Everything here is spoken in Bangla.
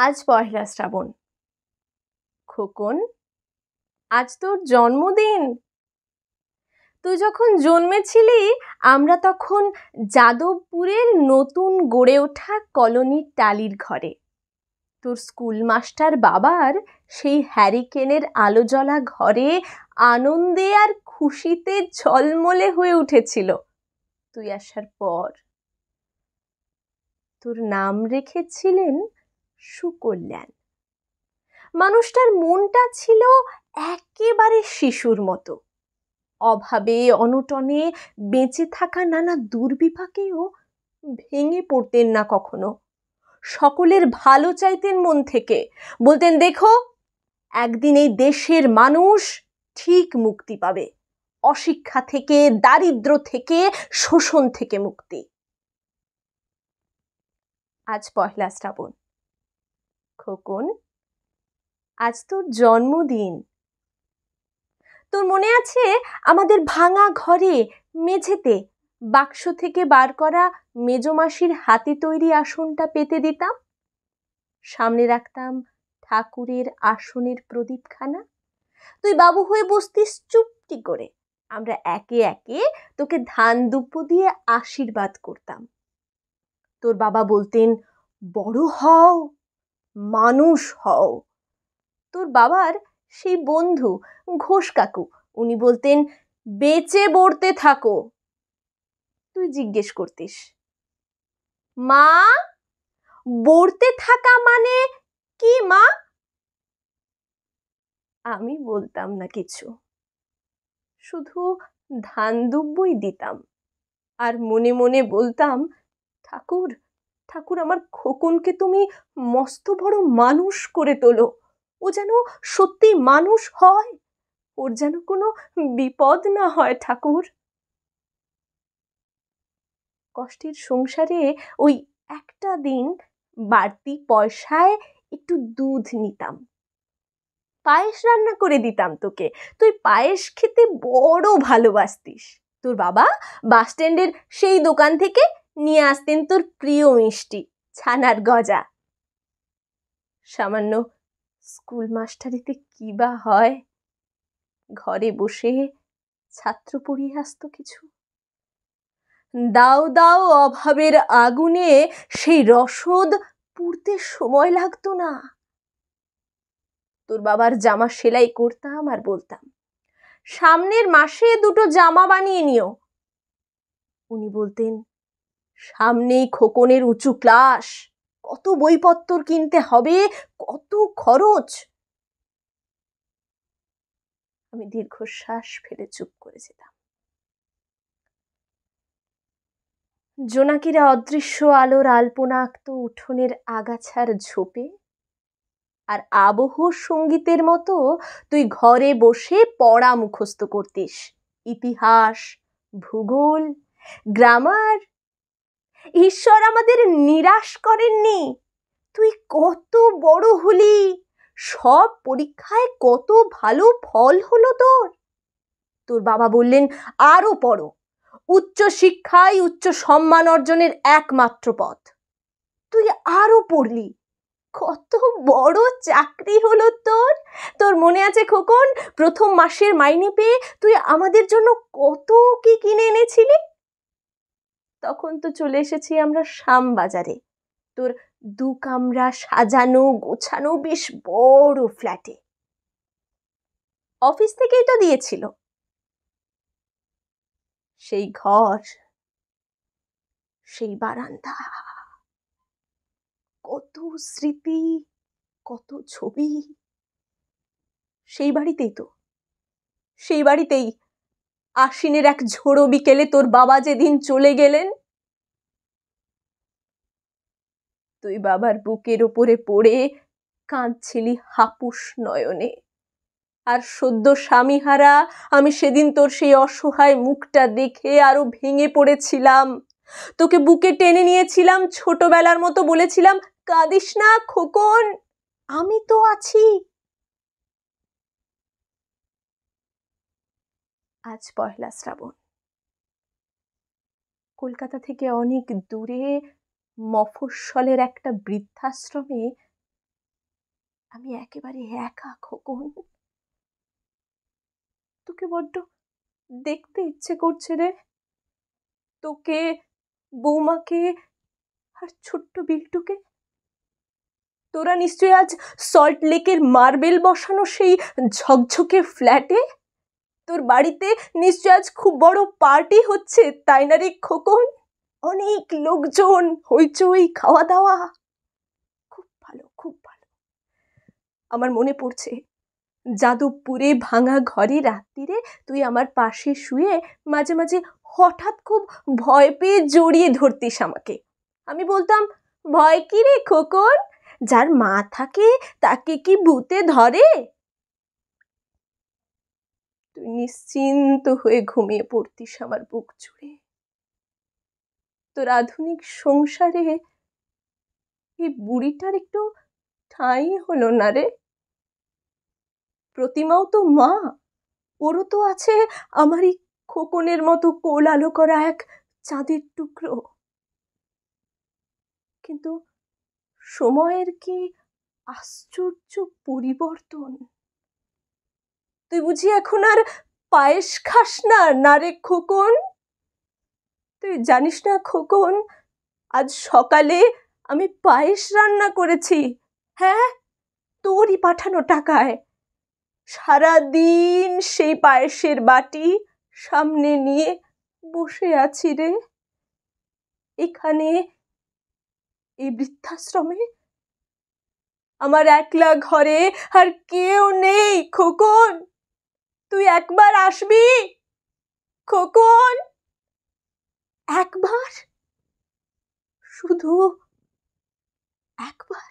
আজ পহেলা শ্রাবণ। খোকন, আজ তোর জন্মদিন। তুই যখন জন্মেছিলি আমরা তখন যাদবপুরের নতুন গড়ে ওঠা কলোনির টালির ঘরে। তোর স্কুল মাস্টার বাবার সেই হ্যারিকেনের আলো জ্বলা ঘরে আনন্দে আর খুশিতে ঝলমলে হয়ে উঠেছিল তুই আসার পর। তোর নাম রেখেছিলেন সুকল্যাণ। মানুষটার মনটা ছিল একেবারে শিশুর মতো। অভাবে অনটনে বেঁচে থাকা নানা দুর্বিপাকেও ভেঙে পড়তেন না কখনো। সকলের ভালো চাইতেন মন থেকে, বলতেন দেখো একদিন এই দেশের মানুষ ঠিক মুক্তি পাবে, অশিক্ষা থেকে, দারিদ্র থেকে, শোষণ থেকে মুক্তি। আজ পহেলা শ্রাবণ। খোকন, আজ তোর জন্মদিন। তোর মনে আছে আমাদের ভাঙা ঘরে মেঝেতে বাক্স থেকে বার করা মেজমাসির হাতে তৈরি আসনটা পেতে দিতাম, সামনে রাখতাম ঠাকুরের আসনের প্রদীপখানা, তুই বাবু হয়ে বসতিস চুপটি করে, আমরা একে একে তোকে ধান দুব্য দিয়ে আশীর্বাদ করতাম। তোর বাবা বলতেন বড় হও, মানুষ হও। তোর বাবার সেই বন্ধু ঘোষ কাকু, উনি বলতেন বেঁচে বড়তে থাকো। তুই জিজ্ঞেস করতিস মা বড়তে থাকা মানে কি মা? আমি বলতাম না কিছু, শুধু ধান দুব্বই দিতাম আর মনে মনে বলতাম ঠাকুর ঠাকুর আমার খোকনকে তুমি মস্ত বড় মানুষ করে তোলো, ও যেন সত্যি মানুষ হয়, ওর যেন কোনো বিপদ না হয় ঠাকুর। কষ্টের সংসারে ওই একটা দিন বাড়তি পয়সায় একটু দুধ নিতাম, পায়েস রান্না করে দিতাম তোকে, তুই পায়েস খেতে বড় ভালোবাসতিস। তোর বাবা বাস স্ট্যান্ডের সেই দোকান থেকে নিয়ে আসতেন তোর প্রিয় মিষ্টি ছানার গজা। সামান্য স্কুল মাস্টারিতে কি বা হয়, ঘরে বসে ছাত্র পড়িয়ে আসতো কিছু। দাও দাও অভাবের আগুনে সেই রসদ পুড়তে সময় লাগতো না। তোর বাবার জামা সেলাই করতাম আর বলতাম সামনের মাসে দুটো জামা বানিয়ে নিও। উনি বলতেন সামনেই খোকনের উঁচু ক্লাস, কত বইপত্র কিনতে হবে, কত খরচ। আমি দীর্ঘশ্বাস ফেলে চুপ করে যেতাম। জোনাকিরা অদৃশ্য আলোর আলপনা আঁকত উঠোনের আগাছার ঝোপে, আর আবহ সঙ্গীতের মতো তুই ঘরে বসে পড়া মুখস্থ করতিস, ইতিহাস, ভূগোল, গ্রামার। ঈশ্বর আমাদের নিরাশ করেননি, তুই কত বড় হলি, সব পরীক্ষায় কত ভালো ফল হলো তোর। তোর বাবা বললেন আরো পড়ো, উচ্চ শিক্ষাই উচ্চ সম্মান অর্জনের একমাত্র পথ। তুই আরো পড়লি, কত বড় চাকরি হলো তোর। তোর মনে আছে খোকন, প্রথম মাসের মাইনে পেয়ে তুই আমাদের জন্য কত কি কিনে এনেছিলি। তখন তো চলে এসেছি আমরা শ্যামবাজারে, তোর 2 কামরা সাজানো গোছানো বেশ বড় ফ্ল্যাটে। অফিস থেকেই তো দিয়েছিল। সেই ঘর, সেই বারান্দা, কত স্মৃতি, কত ছবি। সেই বাড়িতেই আশ্বিনের এক ঝোড়ো বিকেলে তোর বাবা যেদিন চলে গেলেন, তুই বাবার বুকের ওপরে পড়ে কাঁদছিলি হাপুস নয়নে। আর সদ্য স্বামীহারা আমি সেদিন তোর সেই অসহায় মুখটা দেখে আরো ভেঙে পড়েছিলাম, তোকে বুকে টেনে নিয়েছিলাম, ছোটবেলার মতো বলেছিলাম কাঁদিস না খোকন, আমি তো আছি। আজ পহেলা শ্রাবণ। কলকাতা থেকে অনেক দূরে মফস্বলের একটা বৃদ্ধাশ্রমে আমি একেবারে একা খোকন। তোকে বড্ড দেখতে ইচ্ছে করছে রে, তোকে, বৌমাকে আর ছোট্ট বিল্টুকে। তোরা নিশ্চয়ই আজ সল্ট লেকের মার্বেল বসানো সেই ঝকঝকে ফ্ল্যাটে, তোর বাড়িতে নিশ্চয় আজ খুব বড় পার্টি হচ্ছে, তাই না রে খোকন? অনেক লোকজন, হইচই, খাওয়া দাওয়া। খুব ভালো, খুব ভালো। আমার মনে পড়ছে যাদবপুরে ভাঙা ঘরে রাত্রিরে তুই আমার পাশে শুয়ে মাঝে মাঝে হঠাৎ খুব ভয় পেয়ে জড়িয়ে ধরতিস আমাকে। আমি বলতাম, ভয় কি রে খোকন, যার মা থাকে তাকে কি ভূতে ধরে? তুই নিশ্চিন্ত হয়ে ঘুমিয়ে পড়তিস আমার বুক জুড়ে। তোর আধুনিক সংসারে এই বুড়িটার একটু ঠাঁই হলো না রে। প্রতিমাও তো মা, ওরও তো আছে আমারই খোকনের মতো কোল আলো করা এক চাঁদের টুকরো। কিন্তু সময়ের কি আশ্চর্য পরিবর্তন! তুই বুঝি এখন আর পায়েস খাস না, না রে খোকন? তুই জানিস না খোকন, আজ সকালে আমি পায়েস রান্না করেছি। হ্যাঁ, তোরই পাঠানো টাকায়। সারাদিন সেই পায়েসের বাটি সামনে নিয়ে বসে আছি রে, এখানে, এই বৃদ্ধাশ্রমে। আমার একলা ঘরে আর কেউ নেই খোকন। তুই একবার আসবি খোকন, একবার, শুধু একবার।